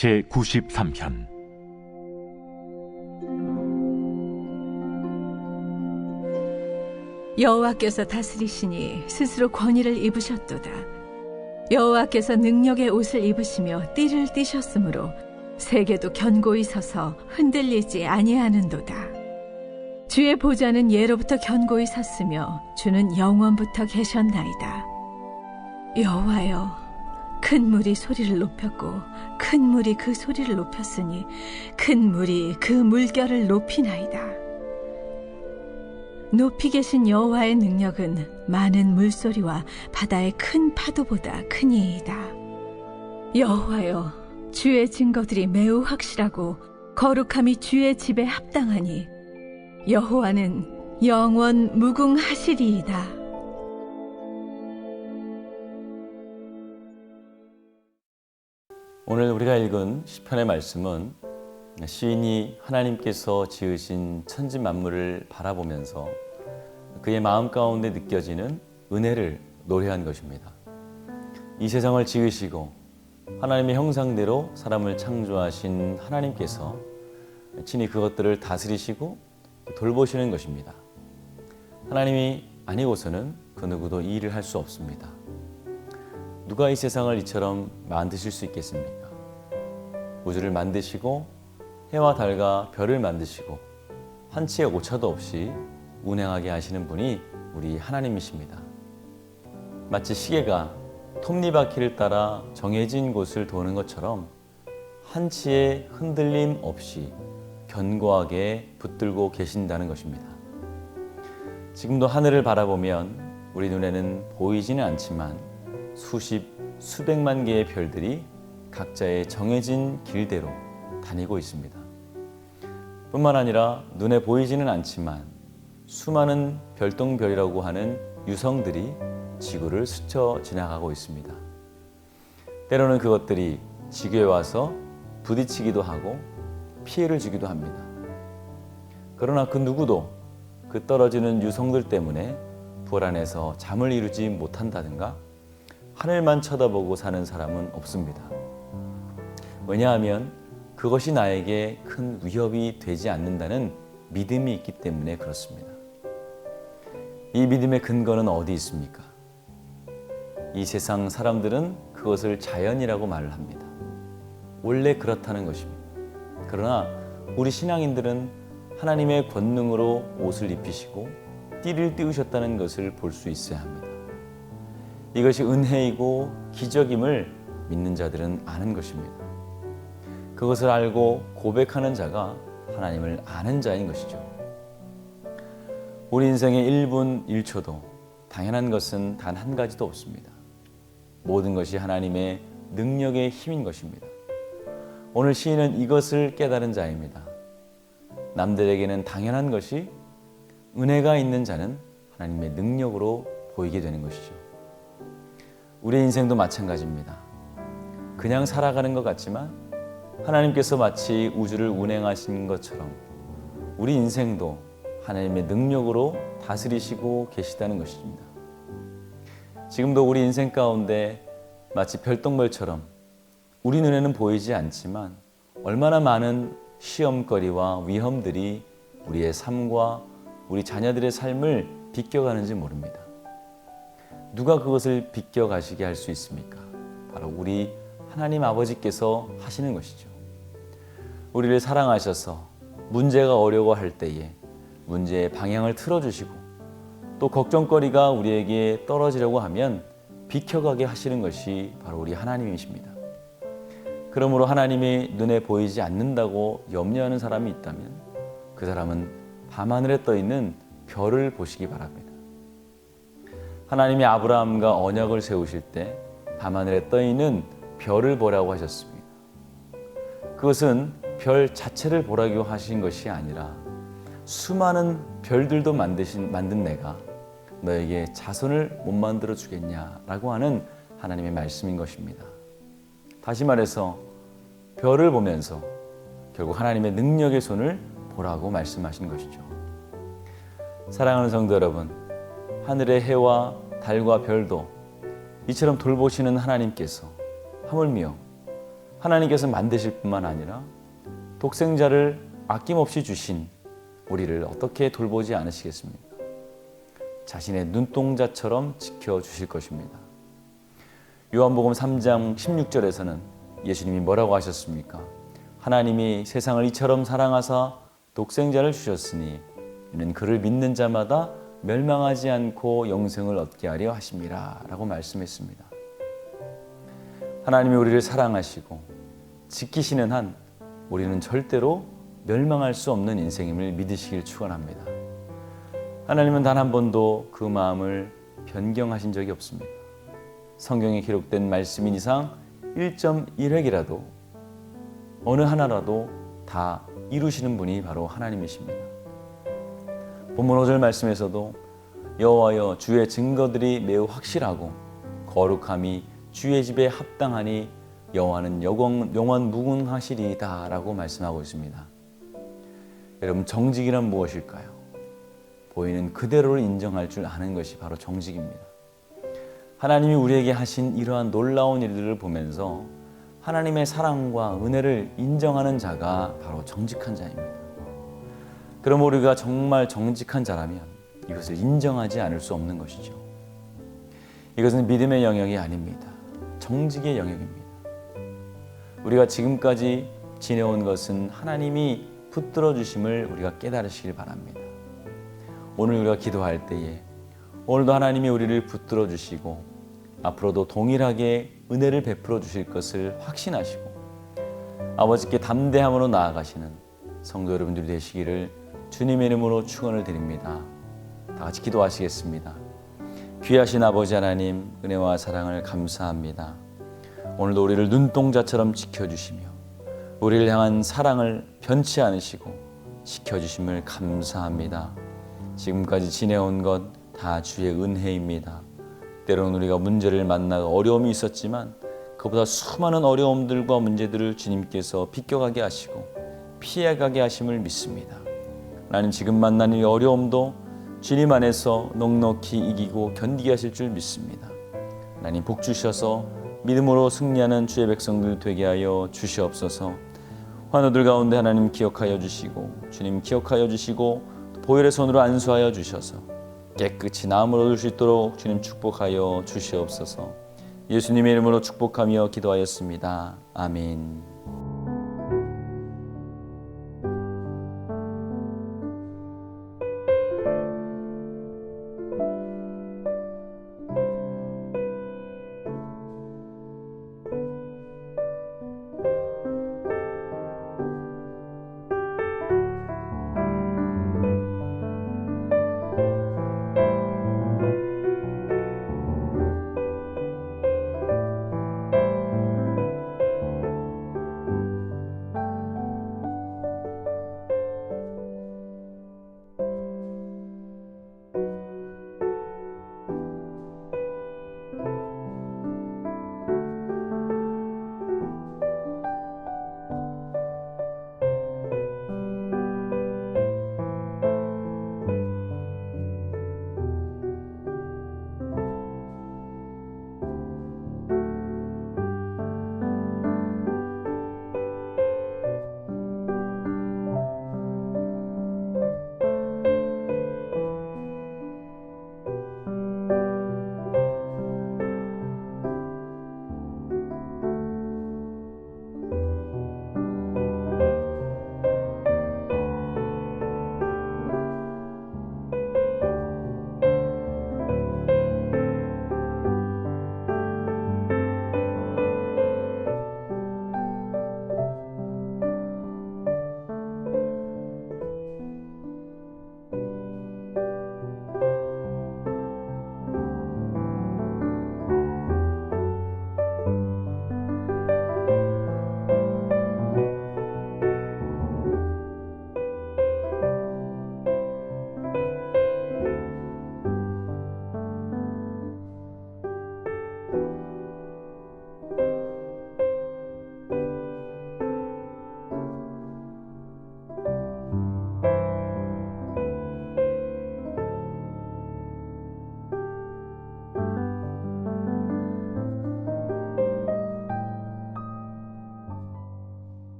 제93편 여호와께서 다스리시니 스스로 권위를 입으셨도다. 여호와께서 능력의 옷을 입으시며 띠를 띠셨으므로 세계도 견고히 서서 흔들리지 아니하는도다. 주의 보좌는 예로부터 견고히 섰으며 주는 영원부터 계셨나이다. 여호와여, 큰 물이 소리를 높였고 큰 물이 그 소리를 높였으니 큰 물이 그 물결을 높이나이다. 높이 계신 여호와의 능력은 많은 물소리와 바다의 큰 파도보다 크니이다. 여호와여, 주의 증거들이 매우 확실하고 거룩함이 주의 집에 합당하니 여호와는 영원 무궁하시리이다. 오늘 우리가 읽은 시편의 말씀은 시인이 하나님께서 지으신 천지 만물을 바라보면서 그의 마음 가운데 느껴지는 은혜를 노래한 것입니다. 이 세상을 지으시고 하나님의 형상대로 사람을 창조하신 하나님께서 친히 그것들을 다스리시고 돌보시는 것입니다. 하나님이 아니고서는 그 누구도 이 일을 할 수 없습니다. 누가 이 세상을 이처럼 만드실 수 있겠습니까? 우주를 만드시고 해와 달과 별을 만드시고 한치의 오차도 없이 운행하게 하시는 분이 우리 하나님이십니다. 마치 시계가 톱니바퀴를 따라 정해진 곳을 도는 것처럼 한치의 흔들림 없이 견고하게 붙들고 계신다는 것입니다. 지금도 하늘을 바라보면 우리 눈에는 보이지는 않지만 수십, 수백만 개의 별들이 각자의 정해진 길대로 다니고 있습니다. 뿐만 아니라 눈에 보이지는 않지만 수많은 별똥별이라고 하는 유성들이 지구를 스쳐 지나가고 있습니다. 때로는 그것들이 지구에 와서 부딪히기도 하고 피해를 주기도 합니다. 그러나 그 누구도 그 떨어지는 유성들 때문에 불안해서 잠을 이루지 못한다든가 하늘만 쳐다보고 사는 사람은 없습니다. 왜냐하면 그것이 나에게 큰 위협이 되지 않는다는 믿음이 있기 때문에 그렇습니다. 이 믿음의 근거는 어디 있습니까? 이 세상 사람들은 그것을 자연이라고 말을 합니다. 원래 그렇다는 것입니다. 그러나 우리 신앙인들은 하나님의 권능으로 옷을 입히시고 띠를 띄우셨다는 것을 볼 수 있어야 합니다. 이것이 은혜이고 기적임을 믿는 자들은 아는 것입니다. 그것을 알고 고백하는 자가 하나님을 아는 자인 것이죠. 우리 인생의 1분 1초도 당연한 것은 단 한 가지도 없습니다. 모든 것이 하나님의 능력의 힘인 것입니다. 오늘 시인은 이것을 깨달은 자입니다. 남들에게는 당연한 것이 은혜가 있는 자는 하나님의 능력으로 보이게 되는 것이죠. 우리 인생도 마찬가지입니다. 그냥 살아가는 것 같지만 하나님께서 마치 우주를 운행하신 것처럼 우리 인생도 하나님의 능력으로 다스리시고 계시다는 것입니다. 지금도 우리 인생 가운데 마치 별똥별처럼 우리 눈에는 보이지 않지만 얼마나 많은 시험거리와 위험들이 우리의 삶과 우리 자녀들의 삶을 비껴가는지 모릅니다. 누가 그것을 비껴가시게 할 수 있습니까? 바로 우리 하나님 아버지께서 하시는 것이죠. 우리를 사랑하셔서 문제가 어려워할 때에 문제의 방향을 틀어주시고 또 걱정거리가 우리에게 떨어지려고 하면 비켜가게 하시는 것이 바로 우리 하나님이십니다. 그러므로 하나님이 눈에 보이지 않는다고 염려하는 사람이 있다면 그 사람은 밤하늘에 떠있는 별을 보시기 바랍니다. 하나님이 아브라함과 언약을 세우실 때 밤하늘에 떠있는 별을 보라고 하셨습니다. 그것은 별 자체를 보라고 하신 것이 아니라 수많은 별들도 만든 내가 너에게 자손을 못 만들어 주겠냐라고 하는 하나님의 말씀인 것입니다. 다시 말해서 별을 보면서 결국 하나님의 능력의 손을 보라고 말씀하신 것이죠. 사랑하는 성도 여러분, 하늘의 해와 달과 별도 이처럼 돌보시는 하나님께서 하물며 하나님께서 만드실 뿐만 아니라 독생자를 아낌없이 주신 우리를 어떻게 돌보지 않으시겠습니까? 자신의 눈동자처럼 지켜주실 것입니다. 요한복음 3장 16절에서는 예수님이 뭐라고 하셨습니까? 하나님이 세상을 이처럼 사랑하사 독생자를 주셨으니 이는 그를 믿는 자마다 멸망하지 않고 영생을 얻게 하려 하심이라 라고 말씀했습니다. 하나님이 우리를 사랑하시고 지키시는 한 우리는 절대로 멸망할 수 없는 인생임을 믿으시길 축원합니다. 하나님은 단 한 번도 그 마음을 변경하신 적이 없습니다. 성경에 기록된 말씀인 이상 1.1획이라도 어느 하나라도 다 이루시는 분이 바로 하나님이십니다. 본문 5절 말씀에서도 여호와여 주의 증거들이 매우 확실하고 거룩함이 주의 집에 합당하니 여호와는 영원 무궁하시리이다 라고 말씀하고 있습니다. 여러분, 정직이란 무엇일까요? 보이는 그대로를 인정할 줄 아는 것이 바로 정직입니다. 하나님이 우리에게 하신 이러한 놀라운 일들을 보면서 하나님의 사랑과 은혜를 인정하는 자가 바로 정직한 자입니다. 그럼 우리가 정말 정직한 자라면 이것을 인정하지 않을 수 없는 것이죠. 이것은 믿음의 영역이 아닙니다. 정직의 영역입니다. 우리가 지금까지 지내온 것은 하나님이 붙들어 주심을 우리가 깨달으시길 바랍니다. 오늘 우리가 기도할 때에 오늘도 하나님이 우리를 붙들어 주시고 앞으로도 동일하게 은혜를 베풀어 주실 것을 확신하시고 아버지께 담대함으로 나아가시는 성도 여러분들이 되시기를 주님의 이름으로 축원을 드립니다. 다 같이 기도하시겠습니다. 귀하신 아버지 하나님, 은혜와 사랑을 감사합니다. 오늘도 우리를 눈동자처럼 지켜주시며 우리를 향한 사랑을 변치 않으시고 지켜주심을 감사합니다. 지금까지 지내온 것 다 주의 은혜입니다. 때로는 우리가 문제를 만나 어려움이 있었지만 그보다 수많은 어려움들과 문제들을 주님께서 비껴가게 하시고 피해가게 하심을 믿습니다. 하나님, 지금 만난 이 어려움도 주님 안에서 넉넉히 이기고 견디게 하실 줄 믿습니다. 하나님, 복 주셔서 믿음으로 승리하는 주의 백성들 되게 하여 주시옵소서. 환우들 가운데 하나님 기억하여 주시고 주님 기억하여 주시고 보혈의 손으로 안수하여 주셔서 깨끗이 나음을 얻을 수 있도록 주님 축복하여 주시옵소서. 예수님의 이름으로 축복하며 기도하였습니다. 아멘.